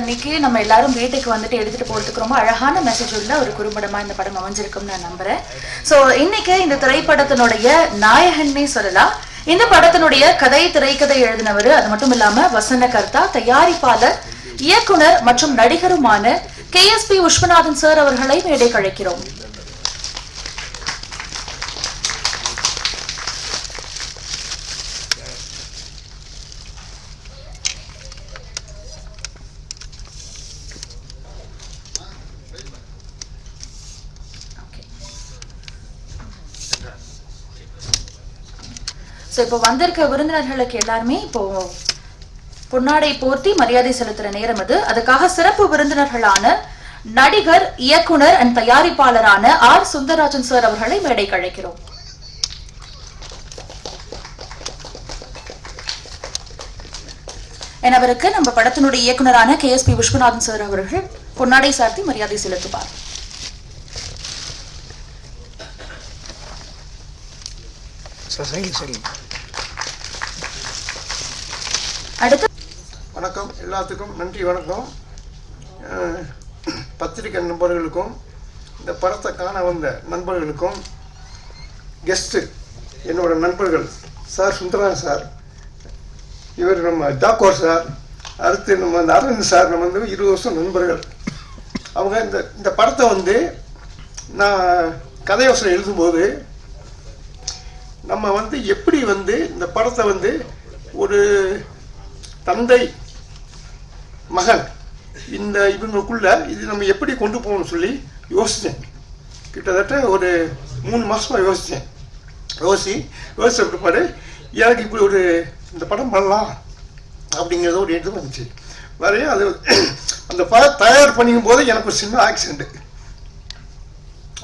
அன்னைக்கு நம்ம எல்லாரும் வீட்டுக்கு வந்துட்டு எடுத்துட்டு போறதுக்கு ரொம்ப அழகான மெசேஜ் உள்ள ஒரு குறும்படமா இந்த படம் அமைஞ்சிருக்கும்னு நான் நம்புறேன். ஸோ இன்னைக்கு இந்த திரைப்படத்தினுடைய நாயகன்னே சொல்லலாம். இந்த படத்தினுடைய கதை திரைக்கதை எழுதினவர், அது மட்டும் இல்லாம வசனகர்த்தா, தயாரிப்பாளர், இயக்குனர் மற்றும் நடிகருமான KSP விஸ்வநாதன் சார் அவர்களை மேடைக்கு அழைக்கிறோம். இப்போ வந்திருக்க விருந்தினர்களுக்கு எல்லாருமே இப்போ பொன்னாடை போர்த்தி மரியாதை செலுத்துற நேரம் அது. அதுக்காக சிறப்பு விருந்தினர்களான நடிகர், இயக்குனர் அண்ட் தயாரிப்பாளரான R. சுந்தரராஜன் சார் அவர்களை மேடைக்கு அழைக்கிறோம். அவருக்கு நம்ம படத்தினுடைய இயக்குனரான KSP விஸ்வநாதன் சார் அவர்கள் பொன்னாடை சார்த்தி மரியாதை செலுத்துவார். வணக்கம், எல்லாத்துக்கும் நன்றி. வணக்கம். பத்திரிகை நண்பர்களுக்கும் இந்த படத்தை காண வந்த நண்பர்களுக்கும், கெஸ்ட்டு என்னோட நண்பர்கள் சார் சுந்தரராஜன் சார், இவர் நம்ம டாக்கோர் சார், அடுத்து நம்ம அந்த அரவிந்த் சார், நம்ம வந்து 20 வருஷம் நண்பர்கள். அவங்க இந்த படத்தை நான் கதையோசனை எழுதும்போது நம்ம எப்படி இந்த படத்தை ஒரு தந்தை மகன் இவங்களுக்குள்ள இது நம்ம எப்படி கொண்டு போகணும்னு சொல்லி யோசித்தேன். கிட்டத்தட்ட ஒரு 3 மாதமாக யோசிச்ச பிற்பாடு எனக்கு இப்படி இந்த படம் பண்ணலாம் அப்படிங்கிறது ஒரு எண்ணம் வந்துச்சு. வரைய அது அந்த படம் தயார் பண்ணிக்கும் போது எனக்கு ஒரு சின்ன ஆக்சிடென்ட்.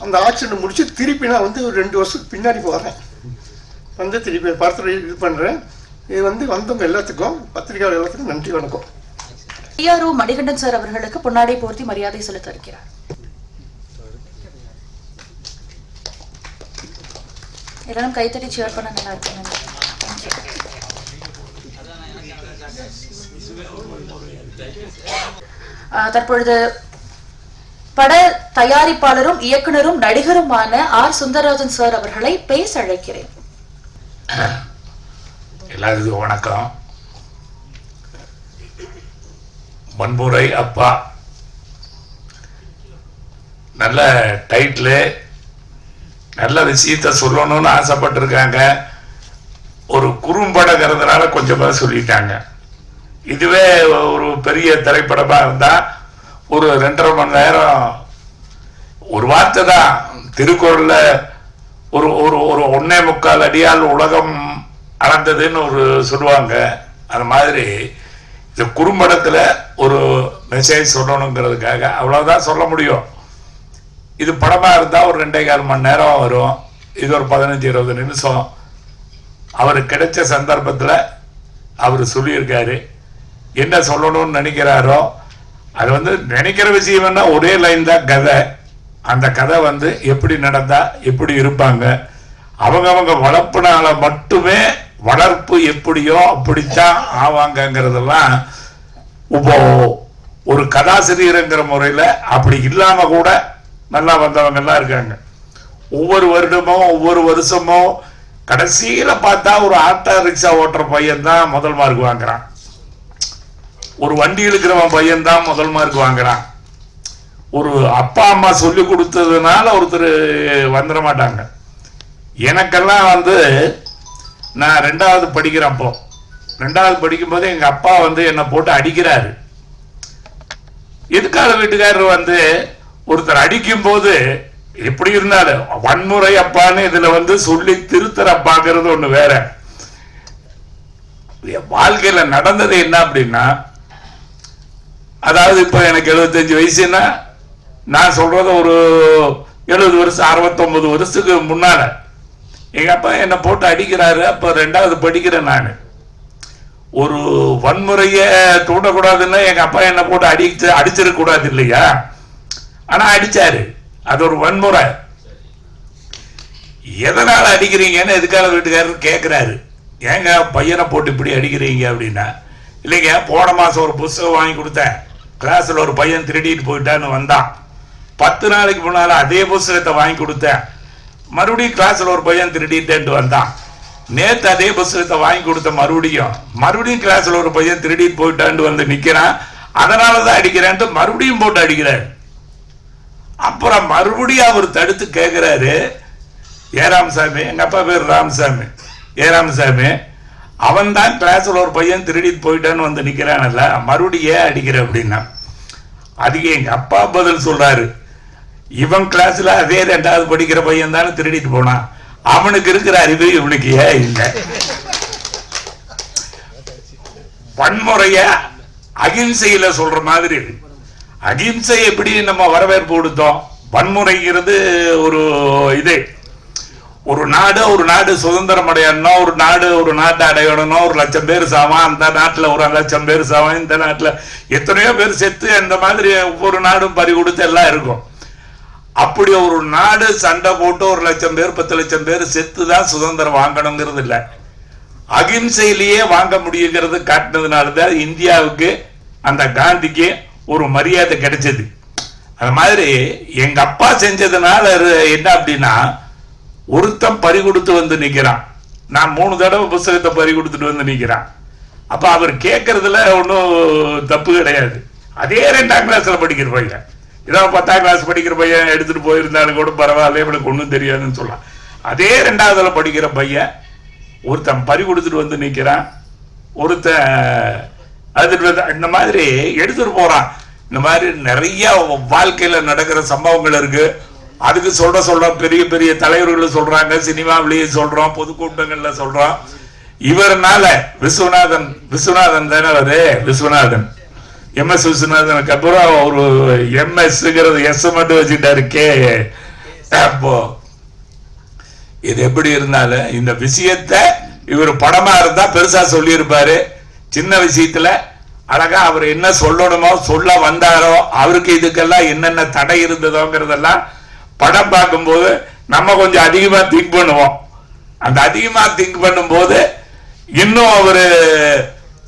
அந்த ஆக்சிடென்ட் முடிச்சு திருப்பி நான் ஒரு 2 வருஷத்துக்கு பின்னாடி போகிறேன். திருப்பி படத்தில் இது பண்ணுறேன். இது வந்தவங்க எல்லாத்துக்கும், பத்திரிகையாளர் எல்லாத்துக்கும் நன்றி, வணக்கம். TRO மணிகண்டன் சார் அவர்களுக்கு பொன்னாடை போர்த்தி மரியாதை செலுத்த இருக்கிறார். எல்லாரும் கைத்தறி சேர் பண்ண நல்லா இருக்கு. தற்பொழுது பட தயாரிப்பாளரும் இயக்குனரும் நடிகருமான R. சுந்தரராஜன் சார் அவர்களை பேச அழைக்கிறேன். எல்லாருக்கும் வணக்கம். வன்முறை அப்பா நல்ல டைட்டில், நல்ல விஷயத்த சொல்லணும்னு ஆசைப்பட்டிருக்காங்க. ஒரு குறும்படங்கிறதுனால கொஞ்சம் பேர் சொல்லிட்டாங்க. இதுவே ஒரு பெரிய திரைப்படமாக இருந்தால் ஒரு 2.5 மணி நேரம் ஒரு வார்த்தை தான். திருக்குறளில் ஒரு ஒரு ஒரு 1.25 அடியால் உலகம் அளந்ததுன்னு சொல்லுவாங்க. அது மாதிரி இந்த குறும்படத்தில் ஒரு மெசேஜ் சொல்லணுங்கிறதுக்காக அவ்வளோதான் சொல்ல முடியும். இது படமாக இருந்தால் ஒரு 2.25 மணி நேரம் வரும். இது ஒரு 15-20 நிமிஷம். அவர் கிடைச்ச சந்தர்ப்பத்தில் அவர் சொல்லியிருக்காரு. என்ன சொல்லணும்னு நினைக்கிறாரோ அது நினைக்கிற விஷயம் என்ன, ஒரே லைன் தான் கதை. அந்த கதை எப்படி நடந்தா எப்படி இருப்பாங்க, அவங்க வளர்ப்புனால மட்டுமே வளர்ப்பு எப்படியோ அப்படித்தான் ஆவாங்கங்கிறதெல்லாம் இப்போ ஒரு கதாசிரியருங்கிற முறையில் அப்படி இல்லாம கூட நல்லா வந்தவங்கெல்லாம் இருக்காங்க. ஒவ்வொரு வருடமும் ஒவ்வொரு வருஷமும் கடைசியில பார்த்தா ஒரு ஆட்டோ ரிக்ஷா ஓட்டுற பையன் தான் முதல் மார்க் வாங்குறான், ஒரு வண்டி இழுக்கிறவன் பையன் தான் முதல் மார்க் வாங்குறான். ஒரு அப்பா அம்மா சொல்லி கொடுத்ததுனால ஒருத்தர் வந்துட மாட்டாங்க. எனக்கெல்லாம் நான் 2வது படிக்கிறப்போ, 2வது படிக்கும்போது எங்க அப்பா என்னை போட்டு அடிக்கிறாரு. எதுக்காக வீட்டுக்காரர் ஒருத்தர் அடிக்கும் போது எப்படி இருந்தாலும் வன்முறை அப்பான்னு இதுல சொல்லி திருத்தர் அப்பாங்கிறது ஒண்ணு வேற. வாழ்க்கையில நடந்தது என்ன அப்படின்னா, அதாவது இப்ப எனக்கு 75 வயசுன்னா நான் சொல்றது ஒரு 70 வருஷம் 69 வருஷத்துக்கு முன்னால எங்க அப்பா என்னை போட்டு அடிக்கிறாரு. அப்ப 2வது படிக்கிறேன் நான். ஒரு வன்முறைய தூண்டக்கூடாதுன்னா எங்க அப்பா என்னை போட்டு அடிச்சிருக்க கூடாது இல்லையா? ஆனா அடிச்சாரு. அது ஒரு வன்முறை. எதனால அடிக்கிறீங்கன்னு எதுக்காக வீட்டுக்காரர் கேட்கிறாரு. ஏங்க பையனை போட்டு இப்படி அடிக்கிறீங்க அப்படின்னா, இல்லைங்க போன மாசம் ஒரு புஸ்தகம் வாங்கி கொடுத்தேன், கிளாஸ்ல ஒரு பையன் திருடிட்டு போயிட்டான்னு வந்தான். 10 நாளைக்கு முன்னால அதே புஸ்தகத்தை வாங்கி கொடுத்தேன். மறுபடியும் கிளாஸ்ல ஒரு பையன் திருடிட்டேன்ட்டு வந்தான். நேத்து அதே புஸ்தகத்தை வாங்கி கொடுத்த மறுபடியும் கிளாஸ்ல ஒரு பையன் திருடிட்டு போயிட்டான்னு வந்து நிக்கிறான். அதனாலதான் அடிக்கிறேன்ட்டு மறுபடியும் போட்டு அடிக்கிறார். அப்புறம் மறுபடியும் அவர் தடுத்து கேட்கிறாரு, ஏ ராமசாமி, எங்க அப்பா பேர் ராமசாமி, ஏ ராமசாமி, அவன் தான் கிளாஸ்ல ஒரு பையன் திருடிட்டு போயிட்டான்னு வந்து நிக்கிறான்ல, மறுபடியும் ஏன் அடிக்கிற அப்படின்னா, அதுக்கு எங்க அப்பா பதில் சொல்றாரு, இவன் கிளாஸ்ல அதே 2வது படிக்கிற பையன் தானே திருடிட்டு போனான், அவனுக்கு இருக்கிற அறிவு இவனுக்கு ஏன் இல்லை. வன்முறைய அகிம்சையில சொல்ற மாதிரி, அகிம்சை எப்படி நம்ம வரவேற்பு கொடுத்தோம், வன்முறைங்கிறது ஒரு இது. ஒரு நாடு சுதந்திரம் அடையணும், ஒரு நாட்டை அடையணும், 1,00,000 பேர் சாவான், அந்த நாட்டுல 1,00,000 பேர் சாவான், இந்த நாட்டுல எத்தனையோ பேர் செத்து, அந்த மாதிரி ஒவ்வொரு நாடும் பறி கொடுத்து எல்லாம் இருக்கும். அப்படி ஒரு நாடு சண்டை போட்டு 1,00,000 பேர் 10,00,000 பேர் செத்துதான் சுதந்திரம் வாங்கணுங்கிறது இல்லை, அகிம்சையிலேயே வாங்க முடியுங்கிறது காட்டினதுனாலதான் இந்தியாவுக்கு அந்த காந்திக்கு ஒரு மரியாதை கிடைச்சது. அது மாதிரி எங்க அப்பா செஞ்சதுனால என்ன அப்படின்னா, ஒருத்தன் பறி கொடுத்து வந்து நிக்கிறான், நான் 3 தடவை புஸ்தகத்தை பறி கொடுத்துட்டு வந்து நிக்கிறான். அப்ப அவர் கேட்கறதுல ஒன்றும் தப்பு கிடையாது. அதே 2ஆம் கிளாஸ்ல படிக்கிற பையன், இதான் 10ஆம் கிளாஸ் படிக்கிற பையன் எடுத்துட்டு போயிருந்தாலும் கூட பரவாயில்ல, இவனுக்கு ஒன்றும் தெரியாதுன்னு சொல்லலாம். அதே 2ஆவதுல படிக்கிற பையன் ஒருத்தன் பறி கொடுத்துட்டு வந்து நிக்கிறான், ஒருத்தன் அது இந்த மாதிரி எடுத்துட்டு போறான். இந்த மாதிரி நிறைய வாழ்க்கையில நடக்கிற சம்பவங்கள் இருக்கு. அதுக்கு சொல்றோம், பெரிய பெரிய தலைவர்கள் சொல்றாங்க, சினிமாவிலேயே சொல்றோம், பொதுக்கூட்டங்கள்ல சொல்றோம். இவர்னால விஸ்வநாதன் தானே அவரு, விஸ்வநாதன், MS விஸ்வநாதனுக்கு அப்புறம் ஒரு MS எஸ் மட்டும் வச்சுட்டாரு கே. அப்போ இது எப்படி இருந்தாலும் இந்த விஷயத்த இவர் படமா இருந்தா பெருசா சொல்லி இருப்பாரு. சின்ன விஷயத்துல அழகா அவர் என்ன சொல்லணுமோ சொல்ல வந்தாரோ, அவருக்கு இதுக்கெல்லாம் என்னென்ன தடை இருந்ததோங்கிறதெல்லாம் படம் பார்க்கும்போது நம்ம கொஞ்சம் அதிகமா திங்க் பண்ணுவோம். அந்த அதிகமா திங்க் பண்ணும்போது இன்னும் அவரு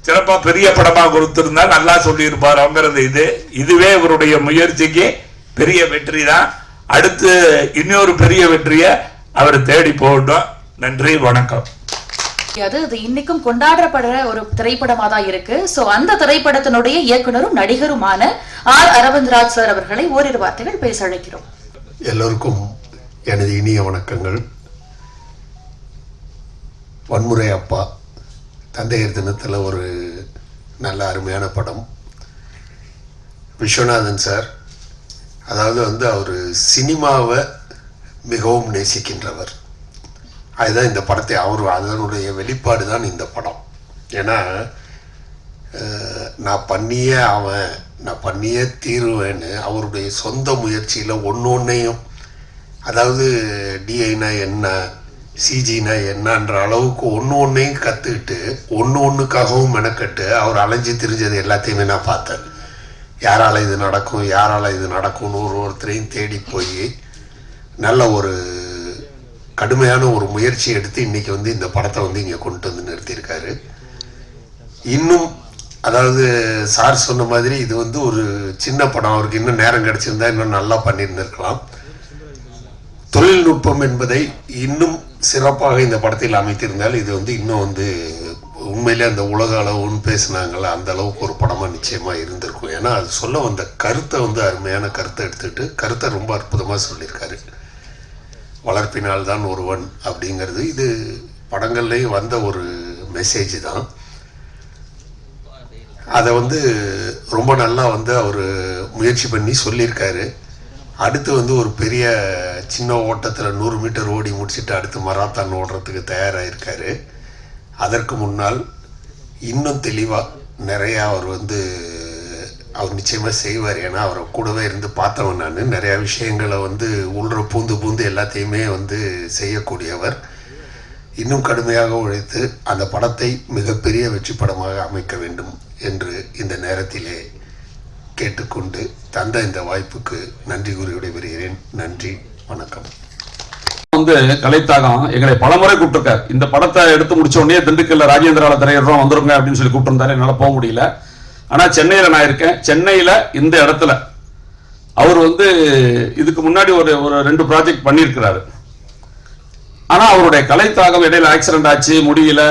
சிறப்பா பெரிய படமா கொடுத்திருந்தா நல்லா சொல்லி இருப்பாருங்கிறது இதுவே இவருடைய முயற்சிக்கு பெரிய வெற்றி தான். அடுத்து இன்னொரு பெரிய வெற்றியை அவர் தேடி போகட்டும். நன்றி, வணக்கம். அது இன்னைக்கும் கொண்டாடப்படுற ஒரு திரைப்படமா தான் இருக்கு. சோ அந்த திரைப்படத்தினுடைய இயக்குனரும் நடிகருமான R. அரவிந்த்ராஜ் சார் அவர்களை ஓரிரு வார்த்தைகள் பேச அழைக்கிறோம். எல்லோருக்கும் எனது இனிய வணக்கங்கள். வன்முறை அப்பா தந்தையர் தினத்தில் ஒரு நல்ல அருமையான படம். விஸ்வநாதன் சார், அதாவது அவர் சினிமாவை மிகவும் நேசிக்கின்றவர். அதுதான் இந்த படத்தை அதனுடைய வெளிப்பாடு தான் இந்த படம். ஏன்னா நான் பண்ணியே தீருவேன்னு அவருடைய சொந்த முயற்சியில் ஒன்றையும், அதாவது டிஐனா என்ன, சிஜினா என்னன்ற அளவுக்கு ஒன்றையும் கற்றுக்கிட்டு ஒன்றுக்காகவும் மெனக்கட்டு அவர் அலைஞ்சு திரிஞ்சது எல்லாத்தையுமே நான் பார்த்தேன். யாரால் இது நடக்கும்னு ஒருத்தரையும் தேடி போய் நல்ல ஒரு கடுமையான ஒரு முயற்சி எடுத்து இன்னைக்கு இந்த படத்தை இங்கே கொண்டு வந்து நிறுத்தியிருக்காரு. இன்னும் அதாவது சார் சொன்ன மாதிரி இது ஒரு சின்ன படம், அவருக்கு இன்னும் நேரம் கிடைச்சிருந்தா இன்னும் நல்லா பண்ணியிருந்திருக்கலாம். தொழில்நுட்பம் என்பதை இன்னும் சிறப்பாக இந்த படத்தில் அமைத்திருந்தால் இது இன்னும் உண்மையிலே அந்த உலக அளவுன்னு பேசினாங்களா அந்த அளவுக்கு ஒரு படமாக நிச்சயமாக இருந்திருக்கும். ஏன்னா அது சொல்ல வந்த கருத்தை அருமையான கருத்தை எடுத்துக்கிட்டு கருத்தை ரொம்ப அற்புதமாக சொல்லியிருக்காரு. வளர்ப்பினால் தான் ஒருவன் அப்படிங்கிறது இது படங்கள்லேயும் வந்த ஒரு மெசேஜ் தான். அதை ரொம்ப நல்லா அவர் முயற்சி பண்ணி சொல்லியிருக்காரு. அடுத்து ஒரு பெரிய சின்ன ஓட்டத்தில் 100 மீட்டர் ஓடி முடிச்சுட்டு அடுத்து மராத்தான் ஓடுறதுக்கு தயாராகிருக்காரு. அதற்கு முன்னால் இன்னும் தெளிவாக நிறையா அவர் நிச்சயமாக செய்வார். ஏன்னா அவரை கூடவே இருந்து பார்த்தவன் நான். நிறையா விஷயங்களை உள்ற பூந்து எல்லாத்தையுமே செய்யக்கூடியவர். இன்னும் கடுமையாக உழைத்து அந்த படத்தை மிகப்பெரிய வெற்றி படமாக அமைக்க வேண்டும் என்று இந்த நேரத்திலே கேட்டுக்கொண்டு தந்த இந்த வாய்ப்புக்கு நன்றி கூறி விடைபெறுகிறேன். நன்றி, வணக்கம். கலைத்தாகம் எங்களை பலமுறை கூப்பிட்டுருக்காரு. இந்த படத்தை எடுத்து முடிச்ச உடனே திண்டுக்கல்ல ராஜேந்திரால திரையிடுறோம் வந்துருங்க அப்படின்னு சொல்லி கூப்பிட்டுருந்தாரு. என்னால் போக முடியல. ஆனால் சென்னையில் நான் இருக்கேன். சென்னையில் இந்த இடத்துல அவர் வந்து இதுக்கு முன்னாடி ஒரு 2 ப்ராஜெக்ட் பண்ணியிருக்கிறாரு. ஆனால் அவருடைய கலைத்தாகம் இடையில ஆக்சிடென்ட் ஆச்சு, முடியல,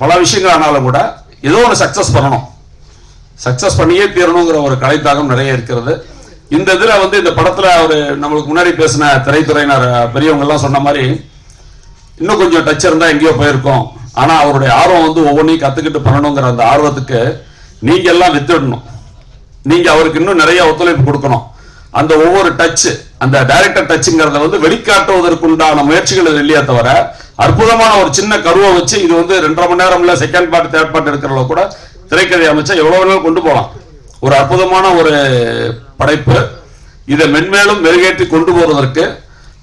பல விஷயங்கள் ஆனாலும் கூட ஏதோ ஒரு சக்ஸஸ் பண்ணணும், சக்ஸஸ் பண்ணியே தீரணுங்கிற ஒரு கலைத்தாகம் நிறைய இருக்கிறது. இந்த இதில் வந்து இந்த படத்தில் அவர் நம்மளுக்கு முன்னாடி பேசின திரைத்துறையினர் பெரியவங்க எல்லாம் சொன்ன மாதிரி இன்னும் கொஞ்சம் டச் இருந்தால் எங்கேயோ போயிருக்கோம். ஆனால் அவருடைய ஆர்வம் வந்து ஒவ்வொன்றையும் கற்றுக்கிட்டு பண்ணணுங்கிற அந்த ஆர்வத்துக்கு நீங்க எல்லாம் வித்துடணும். நீங்க அவருக்கு இன்னும் நிறைய ஒத்துழைப்பு கொடுக்கணும். அந்த ஒவ்வொரு டச், அந்த டைரக்டர் டச்சுங்கிறத வந்து வெளிக்காட்டுவதற்குண்டான முயற்சிகள் இல்லையா தவிர, அற்புதமான ஒரு சின்ன கருவை வச்சு இது வந்து 2.5 மணி நேரம்ல செகண்ட் பார்ட் தேர்ட் பார்ட் இருக்கிறவங்க கூட திரைக்கதை அமைச்சா எவ்வளவு வேணாலும் கொண்டு போகலாம். ஒரு அற்புதமான ஒரு படைப்பு. இதை மென்மேலும் மெருகேற்றி கொண்டு போவதற்கு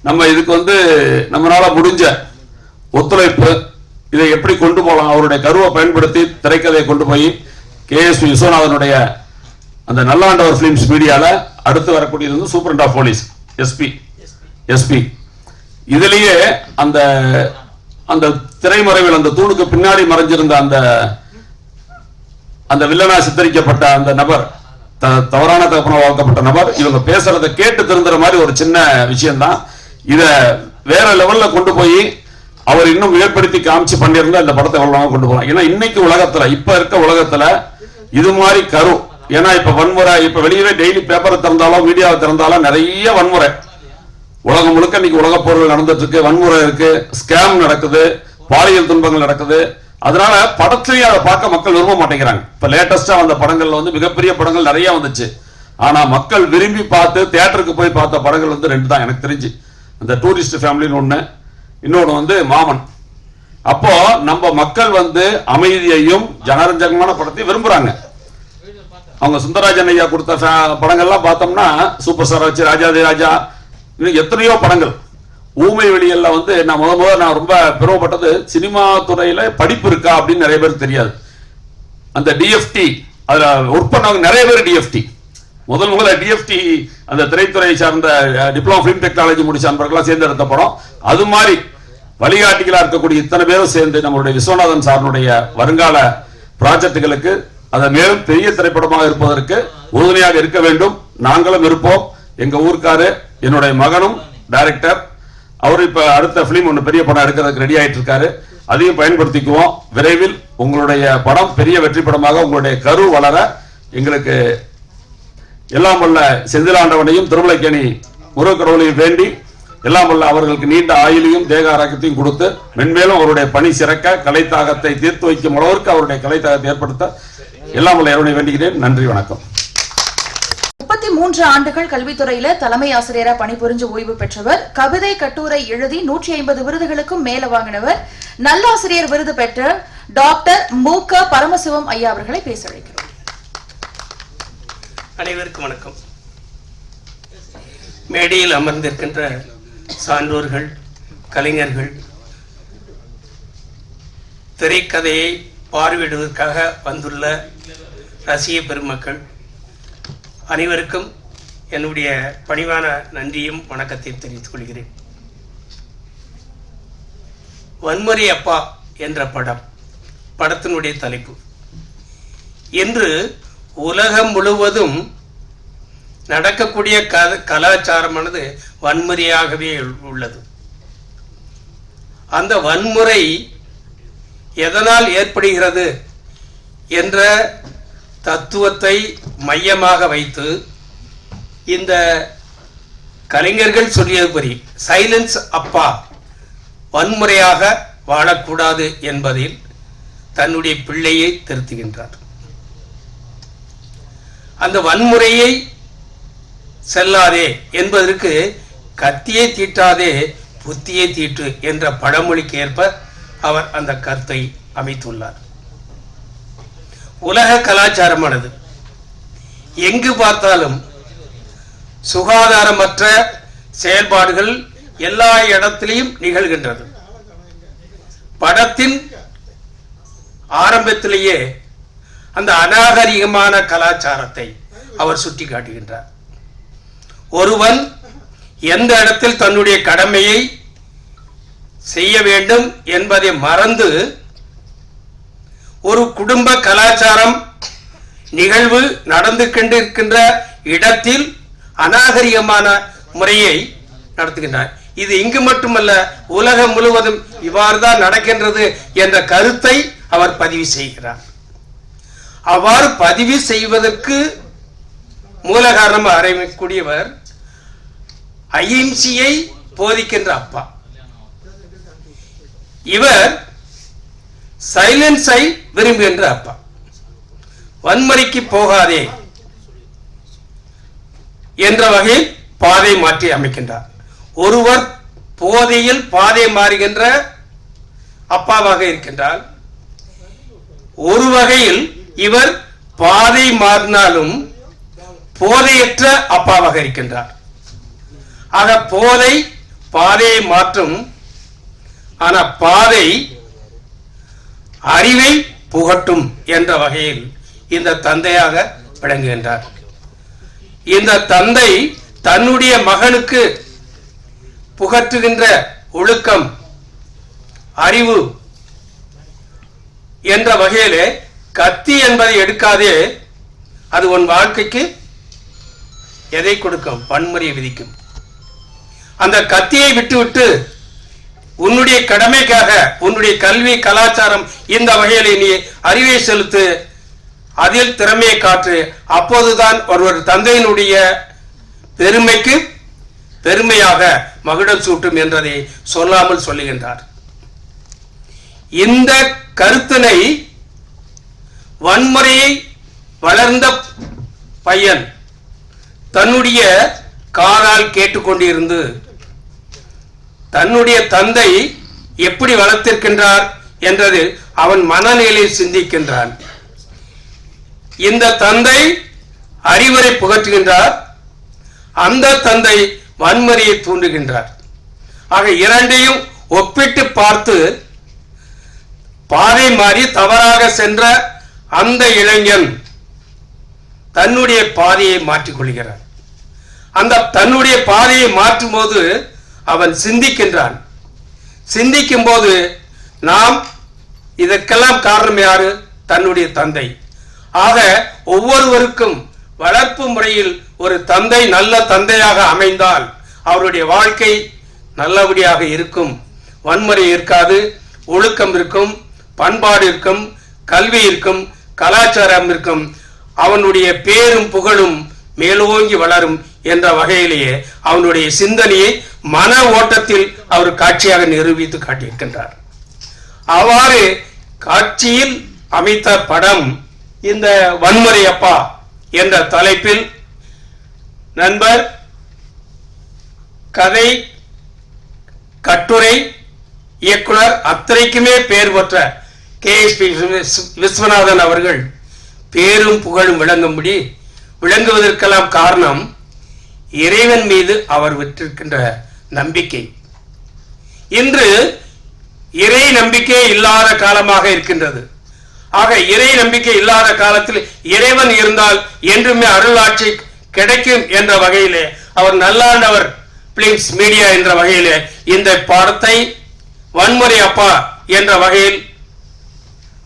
நம்ம இதுக்கு வந்து நம்மளால முடிஞ்ச ஒத்துழைப்பு, இதை எப்படி கொண்டு போகலாம், அவருடைய கருவை பயன்படுத்தி திரைக்கதையை கொண்டு போய் KSV விஸ்வநாதனுடைய அந்த நல்லாண்டவர் பிலிம்ஸ் மீடியால அடுத்து வரக்கூடியது வந்து சூப்பரண்ட் ஆஃப் போலீஸ் எஸ்பி. இதுலயே அந்த அந்த திரைமறைவில் அந்த தூணுக்கு பின்னாடி மறைஞ்சிருந்த அந்த வில்லனா சித்தரிக்கப்பட்ட அந்த நபர், தவறான தகப்பன வளர்க்கப்பட்ட நபர், இவங்க பேசுறதை கேட்டு திருந்துற மாதிரி ஒரு சின்ன விஷயம்தான். இத வேற லெவல்ல கொண்டு போய் அவர் இன்னும் மிகப்படுத்தி காமிச்சு பண்ணியிருந்தா இந்த படத்தை எவ்வளவு கொண்டு போகலாம். ஏன்னா இன்னைக்கு உலகத்துல, இப்ப இருக்க உலகத்துல இது மாதிரி கரு, ஏன்னா இப்ப வன்முறை, இப்ப வெளியவே டெய்லி பேப்பரை திறந்தாலும் மீடியாவை திறந்தாலும் நிறைய வன்முறை, உலகம் முழுக்க இன்னைக்கு உலக போர்கள் நடந்துட்டு இருக்கு, வன்முறை இருக்கு, ஸ்கேம் நடக்குது, பாலியல் துன்பங்கள் நடக்குது. அதனால படத்திலேயே அதை பார்க்க மக்கள் விரும்ப மாட்டேங்கிறாங்க. இப்ப லேட்டஸ்டா வந்த படங்கள்ல வந்து மிகப்பெரிய படங்கள் நிறைய வந்துச்சு. ஆனா மக்கள் விரும்பி பார்த்து தியேட்டருக்கு போய் பார்த்த படங்கள் வந்து 2 தான் எனக்கு தெரிஞ்சு. அந்த டூரிஸ்ட் ஃபேமிலின்னு ஒண்ணு, இன்னொன்று வந்து மாமன். அப்போ நம்ம மக்கள் வந்து அமைதியையும் ஜனரஞ்சகமான படத்தை விரும்புறாங்க. அவங்க சுந்தரராஜன் ஐயா கொடுத்த படங்கள்லாம் பார்த்தோம்னா சூப்பர் ஸ்டார் வச்சு ராஜாதி ராஜா, இன்னும் எத்தனையோ படங்கள். ஊமை வெளியல்ல வந்து நான் முதல்ல நான் ரொம்ப பெருமைப்பட்டது, சினிமா துறையில படிப்பு இருக்கா அப்படின்னு நிறைய பேருக்கு தெரியாது. அந்த டிஎஃப்டி அதுல ஒர்க் பண்ணவங்க நிறைய பேர் டிஎஃப்டி, முதல்ல டிஎஃப்டி அந்த திரைத்துறை சார்ந்த டிப்ளமோ பிலிம் டெக்னாலஜி முடிச்ச அன்பர்கள்லாம் சேர்ந்து எடுத்த படம். அது மாதிரி வழிகாட்டிகளா இருக்கக்கூடிய இத்தனை பேரும் சேர்ந்து நம்மளுடைய விஸ்வநாதன் சாரனுடைய வருங்கால ப்ராஜெக்டுகளுக்கு அதை மேலும் பெரிய திரைப்படமாக இருப்பதற்கு உறுதுணையாக இருக்க வேண்டும். நாங்களும் இருப்போம். எங்க ஊருக்காரு, என்னுடைய மகனும் டைரக்டர், அவர் இப்ப அடுத்த பிலிம் ஒன்று பெரிய படம் எடுக்கிறதுக்கு ரெடி ஆயிட்டு இருக்காரு. அதையும் பயன்படுத்திக்குவோம். விரைவில் உங்களுடைய படம் பெரிய வெற்றி படமாக உங்களுடைய கரு வளர எங்களுக்கு எல்லாம் வல்ல செந்திலாண்டவனையும் திருமலைக்கேணி முருகக்கடவுளையும் வேண்டி எல்லாம் வல்ல அவர்களுக்கு நீண்ட ஆயுளையும் தேக ஆரோக்கியத்தையும் கொடுத்து மென்மேலும் அவருடைய பணி சிறக்க, கலைத்தாகத்தை தீர்த்து வைக்கும் அளவிற்கு அவருடைய கலைத்தாகத்தை ஏற்படுத்த எல்லாம் வல்ல இறைவனை வேண்டுகிறேன். நன்றி, வணக்கம். 33 ஆண்டுகள் கல்வித்துறையில தலைமை ஆசிரியரா பணிபுரிஞ்சு ஓய்வு பெற்றவர், கவிதை கட்டுரை எழுதி 150 விருதுகளுக்கும் மேல வாங்கினவர், நல்லாசிரியர் விருது பெற்ற டாக்டர் மூக பரமசிவம் ஐயா அவர்களை பேச அழைக்கிறோம். அனைவருக்கும் வணக்கம். மேடையில் அமர்ந்திருக்கின்ற சான்றோர்கள், கலைஞர்கள், திரைக்கதையை பார்வையிடுவதற்காக வந்துள்ள ரசிக பெருமக்கள் அனைவருக்கும் என்னுடைய பணிவான நன்றியும் வணக்கத்தை தெரிவித்துக் கொள்கிறேன். வன்முறை அப்பா என்ற படத்தினுடைய தலைப்பு இன்று உலகம் முழுவதும் நடக்கக்கூடிய கலாச்சாரமானது வன்முறையாகவே உள்ளது. அந்த வன்முறை எதனால் ஏற்படுகிறது என்ற தத்துவத்தை மையமாக வைத்து இந்த கலைஞர்கள் சொல்லியபடி சைலன்ஸ் அப்பா, வன்முறையாக வாழக்கூடாது என்பதில் தன்னுடைய பிள்ளையை திருத்துகின்றார். அந்த வன்முறையை செல்லாதே என்பதற்கு கத்தியை தீட்டாதே புத்தியை தீட்டு என்ற பழமொழிக்கு ஏற்ப அவர் அந்த கருத்தை அமைத்துள்ளார். உலக கலாச்சாரமானது எங்கு பார்த்தாலும் சுகாதாரமற்ற செயல்பாடுகள் எல்லா இடத்திலையும் நிகழ்கின்றது. படத்தின் ஆரம்பத்திலேயே அந்த அநாகரிகமான கலாச்சாரத்தை அவர் சுட்டி காட்டுகின்றார். ஒருவன் எந்த இடத்தில் தன்னுடைய கடமையை செய்ய வேண்டும் என்பதை மறந்து ஒரு குடும்ப கலாச்சாரம் நிகழ்வு நடந்து கொண்டிருக்கின்ற இடத்தில் அநாகரிகமான முறையை நடத்துகின்றார். இது இங்கு மட்டுமல்ல, உலகம் முழுவதும் இவ்வாறுதான் நடக்கின்றது என்ற கருத்தை அவர் பதிவு செய்கிறார். அவ்வாறு பதிவு செய்வதற்கு மூல காரணமாக அறியக்கூடியவர் அஹிம்சையை போதிக்கின்ற அப்பா. இவர் சைலன்ஸை விரும்புகின்ற அப்பா. வன்முறைக்கு போகாதே என்ற வகையில் பாதை மாற்றி அமைக்கின்றார். ஒருவர் போதையில் பாதை மாறுகின்ற அப்பாவாக இருக்கின்றார். ஒரு வகையில் இவர் பாதை மாறினாலும் போதையற்ற அப்பாவாக இருக்கின்றார். ஆக போதை பாதையை மாற்றும், ஆனா பாதை அறிவை புகட்டும் என்ற வகையில் இந்த தந்தையாக விளங்குகின்றார். இந்த தந்தை தன்னுடைய மகனுக்கு புகற்றுகின்ற ஒழுக்கம், அறிவு என்ற வகையிலே கத்தி என்பதை எடுக்காதே, அது உன் வாழ்க்கைக்கு எதை கொடுக்கும்? வன்முறையை விதிக்கும். அந்த கத்தியை விட்டுவிட்டு உன்னுடைய கடமைக்காக உன்னுடைய கல்வி கலாச்சாரம் இந்த வகையில் நீ அறிவை செலுத்து, அதில் திறமையை காற்று. அப்போதுதான் ஒருவர் தந்தையினுடைய பெருமைக்கு பெருமையாக மகுடம் சூட்டும் என்றதை சொல்லாமல் சொல்லுகின்றார். இந்த கருத்தினை வன்முறையை வளர்ந்த பையன் தன்னுடைய காதால் கேட்டுக்கொண்டிருந்து தன்னுடைய தந்தை எப்படி வளர்த்திருக்கின்றார் என்றது அவன் மனநிலையை சிந்திக்கின்றான். இந்த தந்தை அறிவுரை புகற்றுகின்றார், அந்த தந்தை வன்முறையை தூண்டுகின்றார். ஆக இரண்டையும் ஒப்பிட்டு பார்த்து பாதை மாறி தவறாக சென்ற அந்த இளைஞன் தன்னுடைய பாதையை மாற்றிக்கொள்கிறார். அந்த தன்னுடைய பாதையை மாற்றும் போது அவன் சிந்திக்கின்றான். சிந்திக்கும் போது நாம் இதற்கெல்லாம் காரணம் யாரு? தன்னுடைய தந்தை. ஆக ஒவ்வொருவருக்கும் வளர்ப்பு முறையில் ஒரு தந்தை நல்ல தந்தையாக அமைந்தால் அவருடைய வாழ்க்கை நல்லபடியாக இருக்கும். வன்முறை இருக்காது, ஒழுக்கம் இருக்கும், பண்பாடு இருக்கும், கல்வி இருக்கும், கலாச்சாரம் இருக்கும். அவனுடைய பேரும் புகழும் மேலோங்கி வளரும் என்ற வகையிலேயே அவனுடைய சிந்தனையை மன ஓட்டத்தில் அவர் காட்சியாக நிரூபித்து காட்டியிருக்கின்றார். அவ்வாறு காட்சியில் அமைத்த படம் இந்த வன்முறை அப்பா என்ற தலைப்பில் நண்பர் கதை, கட்டுரை, இயக்குனர் அத்தனைக்குமே பெயர் பெற்ற KSP விஸ்வநாதன் அவர்கள் பேரும் புகழும் விளங்குவதற்கெல்லாம் காரணம் இறைவன் மீது அவர் விட்டிருக்கின்ற நம்பிக்கை. இன்று இறை நம்பிக்கை இல்லாத காலமாக இருக்கின்றது. ஆக இறை நம்பிக்கை இல்லாத காலத்தில் இறைவன் இருந்தால் என்றுமே அருளாட்சி கிடைக்கும் என்ற வகையிலே அவர் நல்லாண்டவர் பிலிம்ஸ் மீடியா என்ற வகையிலே இந்த பாடத்தை வன்முறை அப்பா என்ற வகையில்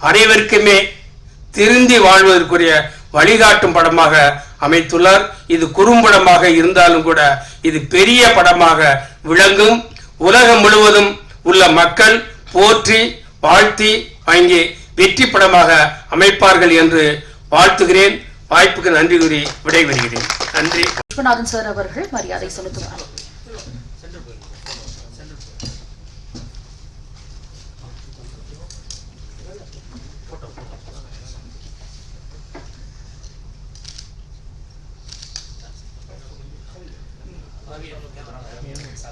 அனைவருக்குமே திருந்தி வாழ்வதற்குரிய வழிகாட்டும் படமாக அமைத்துள்ளார். இது குறும்படமாக இருந்தாலும் கூட இது பெரிய படமாக விளங்கும். உலகம் முழுவதும் உள்ள மக்கள் போற்றி வாழ்த்தி வாங்கி வெற்றி படமாக அமைப்பார்கள் என்று வாழ்த்துகிறேன். வாய்ப்புக்கு நன்றி கூறி விடைபெறுகிறேன். நன்றி. விஸ்வநாதன் சார் அவர்கள் மரியாதை செலுத்துவார்.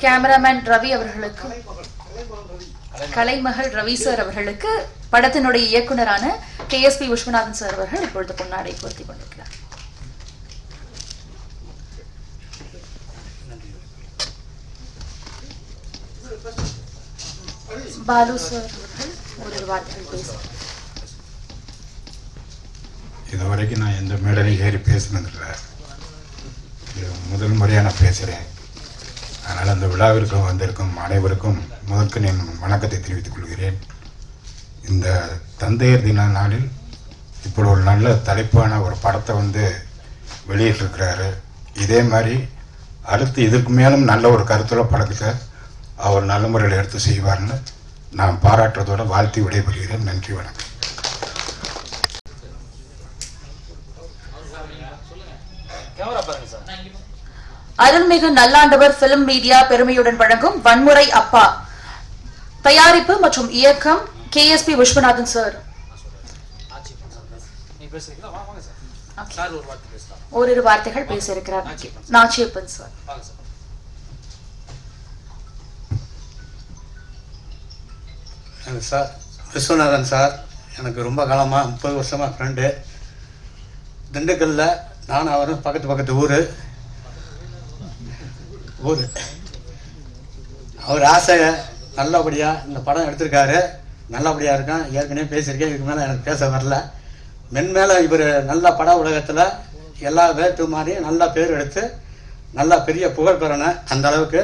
கேமராமேன் ரவி அவர்களுக்கு, கலைமகள் ரவி சார் அவர்களுக்கு படத்தினுடைய இயக்குனரான KSP விஸ்வநாதன் சார் அவர்கள் இப்பொழுது பொன்னாடை பொருத்தி கொண்டிருக்கிறார். பாலு சார் அவர்கள் ஒரு வார்த்தைகள் பேசுகிறார். இதுவரைக்கும் நான் எந்த மேடையிலும் ஏறி பேசினதில்லை, இது முதல் முறையாக நான் பேசுகிறேன். அதனால் அந்த விழாவிற்கு வந்திருக்கும் அனைவருக்கும் முதற்கு என் வணக்கத்தை தெரிவித்துக் கொள்கிறேன். இந்த தந்தையர் தின நாளில் இப்படி ஒரு நல்ல தலைப்பான ஒரு படத்தை வந்து வெளியிட்டிருக்கிறாரு. இதே மாதிரி அடுத்து இதுக்கு மேலும் நல்ல ஒரு கருத்துள்ள படத்தை அவர் நல்ல முறையில் எடுத்து செய்வார்னு நான் பாராட்டுறதோட வாழ்த்தி விடைபெறுகிறேன். நன்றி, வணக்கம். அருள்மிகு நல்லாண்டவர் பிலிம் மீடியா பெருமையுடன் வழங்கும் வன்முறை அப்பா தயாரிப்பு மற்றும் இயக்கம் KSP விஸ்வநாதன் சார். ஓரிரு வார்த்தைகள் பேச இருக்கிறார். Nachiappan sir. Sir Viswanathan sir எனக்கு ரொம்ப காலமாக 30 வருஷமாக ஃப்ரெண்டு. திண்டுக்கல்ல நானும் அவரும் பக்கத்து ஊர். அவர் ஆசை நல்லபடியாக இந்த படம் எடுத்திருக்காரு. நல்லபடியாக இருக்கான். ஏற்கனவே பேசியிருக்கேன். இதுக்கு மேலே எனக்கு பேச வரல. மென்மேலே இவர் நல்ல பட உலகத்தில் எல்லா பேர்த்து மாதிரி நல்ல பேர் எடுத்து நல்லா பெரிய புகழ் பெறணும். அந்த அளவுக்கு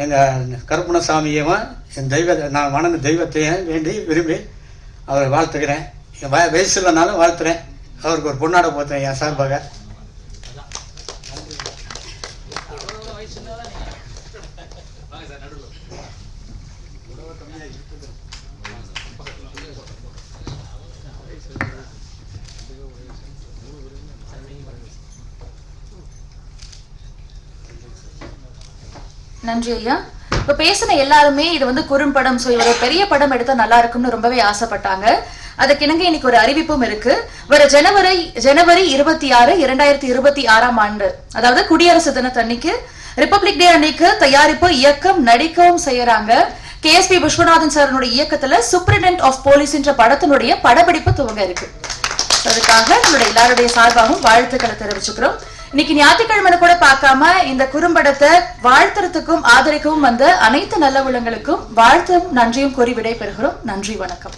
எங்கள் கருப்பணசாமியையும் என் நான் வணங்க தெய்வத்தையும் வேண்டி விரும்பி அவரை வாழ்த்துக்கிறேன். என் வயசு இல்லைனாலும் வாழ்த்துறேன். அவருக்கு ஒரு பொன்னாடை போத்தேன் என் சார்பாக. நன்றி ஐயா. இப்ப பேசின எல்லாருமே இது வந்து குறும்படம், சோ இவர் பெரிய படம் எடுத்தா நல்லா இருக்கும்னு ரொம்பவே ஆசைப்பட்டாங்க. அதுக்கு இணங்க இன்னைக்கு ஒரு அறிவிப்பும் இருக்கு. வர ஜனவரி 26, 2026 ஆண்டு, அதாவது குடியரசு தினத்தன்னைக்கு, ரிபப்ளிக் டே அன்னைக்கு தயாரிப்பு, இயக்கம், நடிக்கவும் செய்யறாங்க. KSP விஸ்வநாதன் சாரனுடைய இயக்கத்துல சூப்பரிண்டென்ட் ஆஃப் போலீஸ் என்ற படத்தினுடைய படப்பிடிப்பு துவங்க இருக்கு. அதுக்காக நம்மளுடைய எல்லாருடைய சார்பாகவும் வாழ்த்துக்களை தெரிவிச்சுக்கிறோம். இன்னைக்கு ஞாயிற்றுக்கிழமை கூட பார்க்காம இந்த குறும்படத்தை வாழ்த்துறதுக்கும் ஆதரிக்கவும் வந்த அனைத்து நல்ல உள்ளங்களுக்கும் வாழ்த்தும் நன்றியும் கூறி விடை பெறுகிறோம். நன்றி, வணக்கம்.